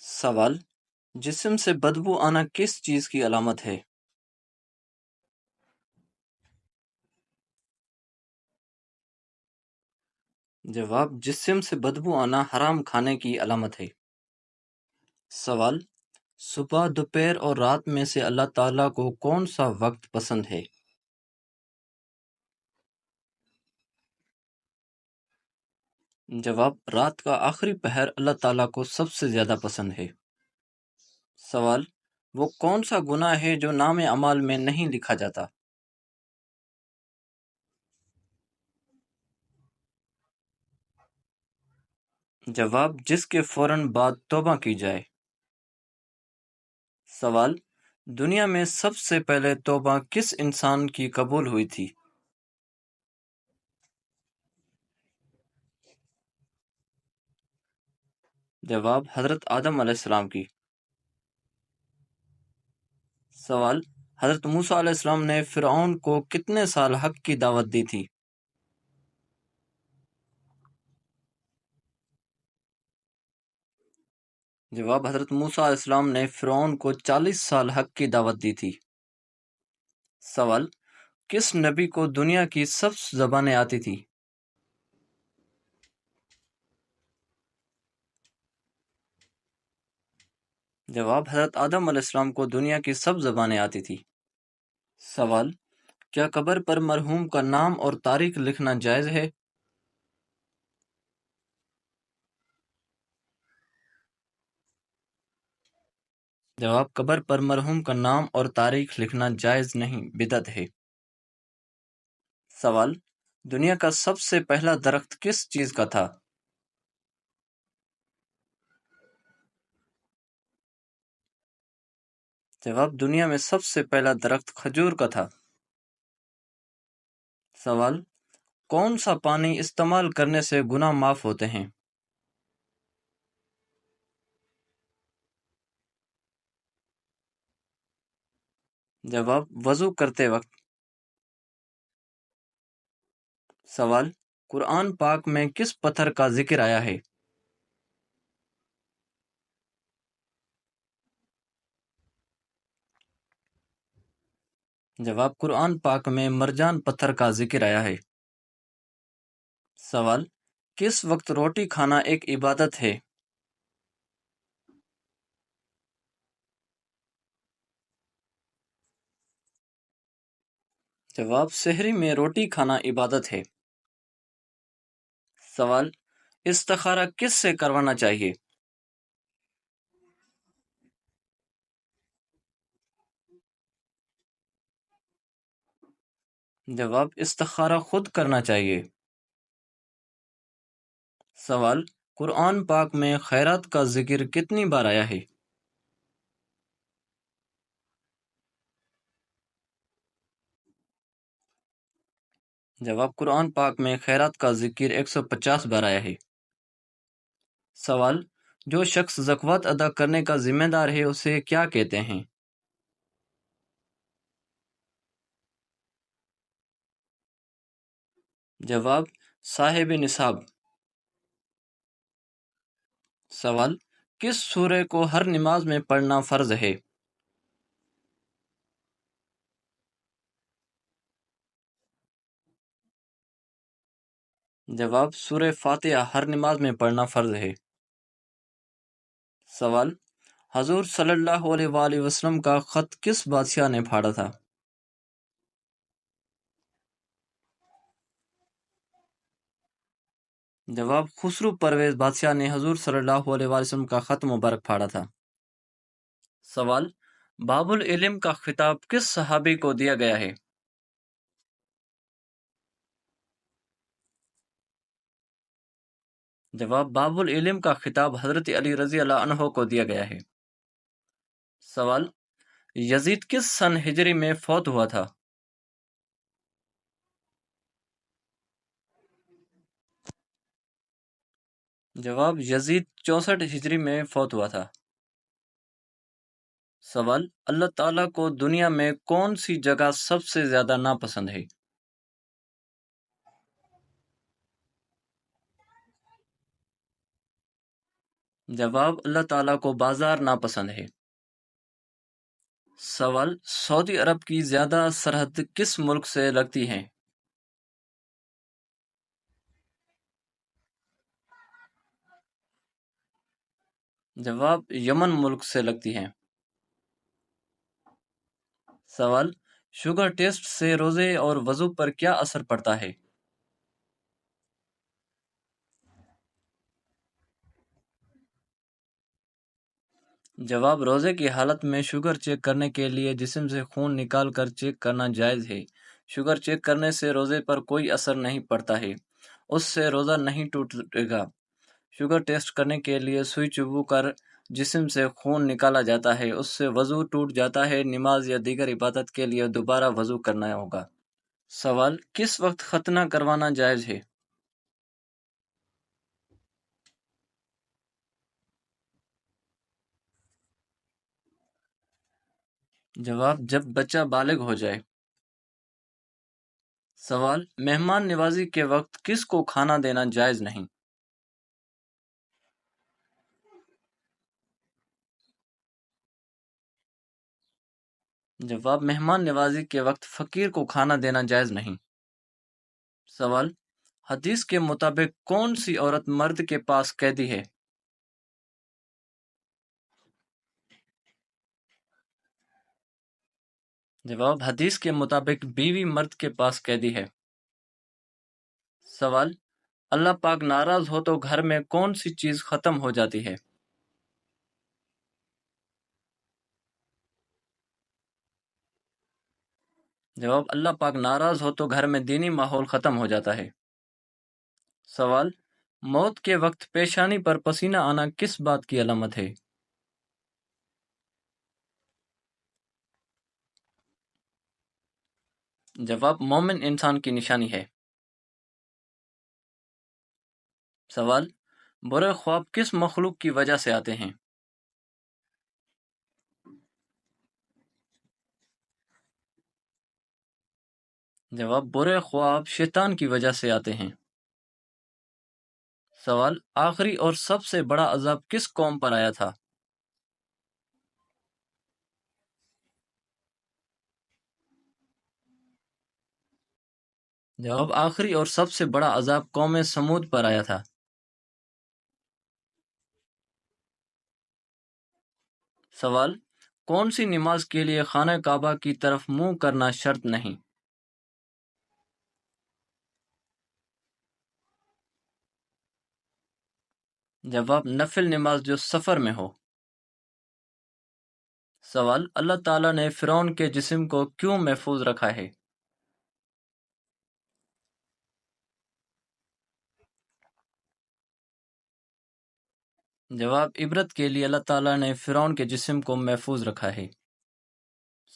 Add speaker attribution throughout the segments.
Speaker 1: सवाल: जिस्म से बदबू आना किस चीज की अलामत है? जवाब: जिस्म से बदबू आना हराम खाने की अलामत है। सवाल: सुबह, दोपहर और रात में से अल्लाह ताला को कौन सा वक्त पसंद है? जवाब: रात का आखिरी पहर अल्लाह ताला को सबसे ज्यादा पसंद है। सवाल: वो कौन सा गुनाह है जो नाम अमाल में नहीं लिखा जाता? जवाब: जिसके फौरन बाद तौबा की जाए। सवाल: दुनिया में सबसे पहले तौबा किस इंसान की कबूल हुई थी? जवाब: हजरत आदम अलैहिस्सलाम की। सवाल: हजरत मूसा अलैहिस्सलाम ने फिरऔन को कितने साल हक की दावत दी थी? जवाब: हजरत मूसा अलैहिस्सलाम ने फिरऔन को 40 साल हक की दावत दी थी। सवाल: किस नबी को दुनिया की सब जबानें आती थी? जवाब: हजरत आदम अलैहिस्सलाम को दुनिया की सब जबानें आती थी। सवाल: क्या कब्र पर मरहूम का नाम और तारीख लिखना जायज है? जवाब: कब्र पर मरहूम का नाम और तारीख लिखना जायज नहीं, बिदअत है। सवाल: दुनिया का सबसे पहला दरख्त किस चीज का था? जवाब: दुनिया में सबसे पहला दरख्त खजूर का था। सवाल: कौन सा पानी इस्तेमाल करने से गुनाह माफ होते हैं? जवाब: वजू करते वक्त। सवाल: कुरान पाक में किस पत्थर का जिक्र आया है? जवाब: कुरान पाक में मरजान पत्थर का जिक्र आया है। सवाल: किस वक्त रोटी खाना एक इबादत है? जवाब: सहरी में रोटी खाना इबादत है। सवाल: इस्तिखारा किस से करवाना चाहिए? जवाब: इस्तिखारा खुद करना चाहिए। सवाल: कुरान पाक में खैरात का जिक्र कितनी बार आया है? जवाब: कुरान पाक में खैरात का जिक्र 150 बार आया है। सवाल: जो शख्स ज़कात अदा करने का जिम्मेदार है उसे क्या कहते हैं? जवाब: साहिब निसाब। सवाल: किस सूरे को हर नमाज में पढ़ना फर्ज है? जवाब: सूरे फातिहा हर नमाज में पढ़ना फर्ज है। सवाल: हजूर सल्लल्लाहु अलैहि वसल्लम का खत किस बादशाह ने फाड़ा था? जवाब: खुसरू परवेज बादशाह ने हजूर सल्लल्लाहु अलैहि वसल्लम का खत मुबारक फाड़ा था। सवाल: बाबुल इल्म का खिताब किस सहाबी को दिया गया है? जवाब: बाबुल इल्म का खिताब हजरत अली रजी अल्लाह अन्हो को दिया गया है। सवाल: यजीद किस सन हिजरी में फौत हुआ था? जवाब: यजीद 64 हिजरी में फौत हुआ था। सवाल: अल्लाह ताला को दुनिया में कौन सी जगह सबसे ज्यादा नापसंद है? जवाब: अल्लाह ताला को बाजार नापसंद है। सवाल: सऊदी अरब की ज्यादा सरहद किस मुल्क से लगती है? जवाब: यमन मुल्क से लगती है। सवाल: शुगर टेस्ट से रोजे और वजू पर क्या असर पड़ता है? जवाब: रोजे की हालत में शुगर चेक करने के लिए जिस्म से खून निकाल कर चेक करना जायज़ है। शुगर चेक करने से रोजे पर कोई असर नहीं पड़ता है, उससे रोजा नहीं टूटेगा। शुगर टेस्ट करने के लिए सुई चुभू कर जिस्म से खून निकाला जाता है, उससे वजू टूट जाता है। नमाज या दीगर इबादत के लिए दोबारा वजू करना होगा। सवाल: किस वक्त खतना करवाना जायज़ है? जवाब: जब बच्चा बालिग हो जाए। सवाल: मेहमान नवाजी के वक्त किस को खाना देना जायज़ नहीं? जवाब: मेहमान नवाजी के वक्त फकीर को खाना देना जायज़ नहीं। सवाल: हदीस के मुताबिक कौन सी औरत मर्द के पास कैदी है? जवाब: हदीस के मुताबिक बीवी मर्द के पास कैदी है। सवाल: अल्लाह पाक नाराज हो तो घर में कौन सी चीज खत्म हो जाती है? जवाब: अल्लाह पाक नाराज हो तो घर में दीनी माहौल खत्म हो जाता है। सवाल: मौत के वक्त पेशानी पर पसीना आना किस बात की अलामत है? जवाब: मोमिन इंसान की निशानी है। सवाल: बुरे ख्वाब किस मखलूक की वजह से आते हैं? जवाब: बुरे ख्वाब शैतान की वजह से आते हैं। सवाल: आखिरी और सबसे बड़ा अजाब किस कौम पर आया था? जवाब: आखिरी और सबसे बड़ा अजाब कौम समूद पर आया था। सवाल: कौन सी नमाज के लिए खाना काबा की तरफ मुंह करना शर्त नहीं? जवाब: नफिल नमाज जो सफर में हो। सवाल: अल्लाह ताला ने फिरौन के जिस्म को क्यों महफूज रखा है? जवाब: इबरत के लिए अल्लाह ताला ने फिरौन के जिस्म को महफूज रखा है।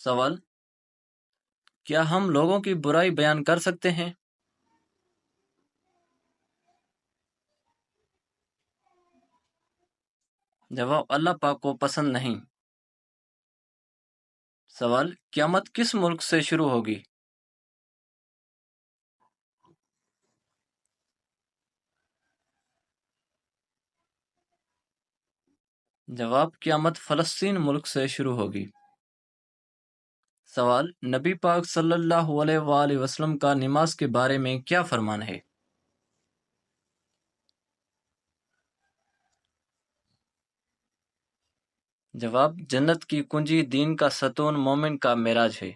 Speaker 1: सवाल: क्या हम लोगों की बुराई बयान कर सकते हैं? जवाब: अल्लाह पाक को पसंद नहीं। सवाल: क़यामत किस मुल्क से शुरू होगी? जवाब: क़यामत फ़लस्तीन मुल्क से शुरू होगी। सवाल: नबी पाक सल्लल्लाहु अलैहि वसल्लम का नमाज के बारे में क्या फरमान है? जवाब: जन्नत की कुंजी दीन का सतून मोमिन का मेराज है।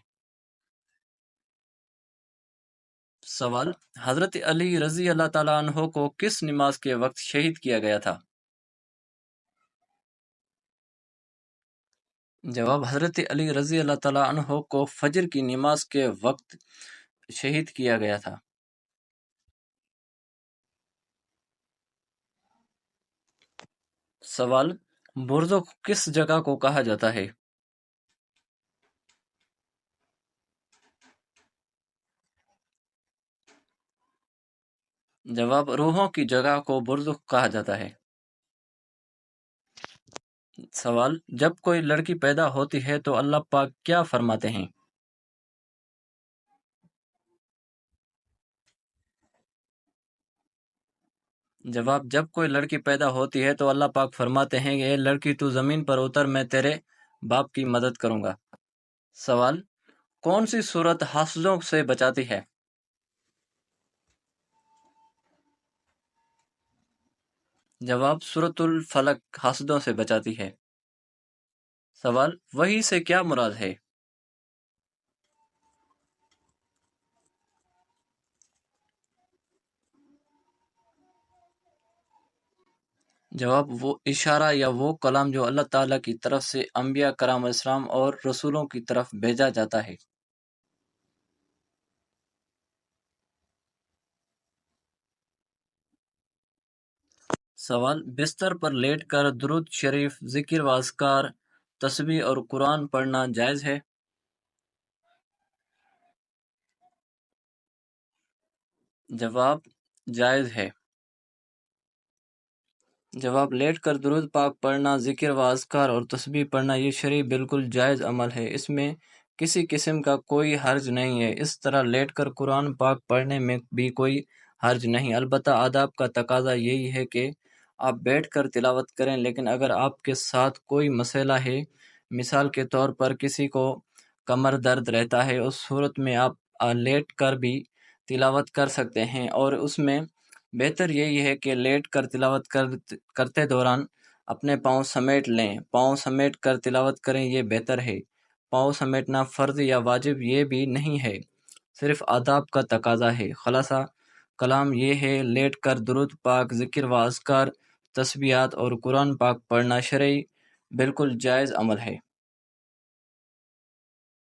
Speaker 1: सवाल: हजरत अली रजी अल्लाह ताला अन्हो को किस नमाज के वक्त शहीद किया गया था? जवाब: हजरत अली रजी अल्लाह ताला अन्हो को फजर की नमाज के वक्त शहीद किया गया था। सवाल: बुर्ज़ किस जगह को कहा जाता है? जवाब: रूहों की जगह को बुर्ज़ कहा जाता है। सवाल: जब कोई लड़की पैदा होती है तो अल्लाह पाक क्या फरमाते हैं? جواب: جب کوئی لڑکی پیدا ہوتی ہے تو اللہ پاک فرماتے ہیں کہ اے لڑکی تو زمین پر اتر، میں تیرے باپ کی مدد کروں گا۔ سوال: کون سی صورت حاسدوں سے بچاتی ہے؟ جواب: سورۃ الفلق حاسدوں سے بچاتی ہے۔ سوال: وحی سے کیا مراد ہے؟ جواب: وہ اشارہ یا وہ کلام جو اللہ تعالیٰ کی طرف سے انبیاء کرام علیہ السلام اور رسولوں کی طرف بھیجا جاتا ہے۔ سوال: بستر پر لیٹ کر درود شریف، ذکر و اذکار، تسبیح اور قرآن پڑھنا جائز ہے؟ جواب: جائز ہے۔ جواب: لیٹ کر درود پاک پڑھنا، ذکر و اذکار اور تسبیح پڑھنا یہ شرعی بالکل جائز عمل ہے، اس میں کسی قسم کا کوئی حرج نہیں ہے۔ اس طرح لیٹ کر قرآن پاک پڑھنے میں بھی کوئی حرج نہیں، البتہ آداب کا تقاضا یہی ہے کہ آپ بیٹھ کر تلاوت کریں، لیکن اگر آپ کے ساتھ کوئی مسئلہ ہے، مثال کے طور پر کسی کو کمر درد رہتا ہے، اس صورت میں آپ لیٹ کر بھی تلاوت کر سکتے ہیں، اور اس میں بہتر یہی ہے کہ لیٹ کر تلاوت کرتے دوران اپنے پاؤں سمیٹ لیں، پاؤں سمیٹ کر تلاوت کریں، یہ بہتر ہے۔ پاؤں سمیٹنا فرض یا واجب یہ بھی نہیں ہے، صرف آداب کا تقاضا ہے۔ خلاصہ کلام یہ ہے، لیٹ کر درود پاک، ذکر و اذکار، تسبیحات اور قرآن پاک پڑھنا شرعی بالکل جائز عمل ہے۔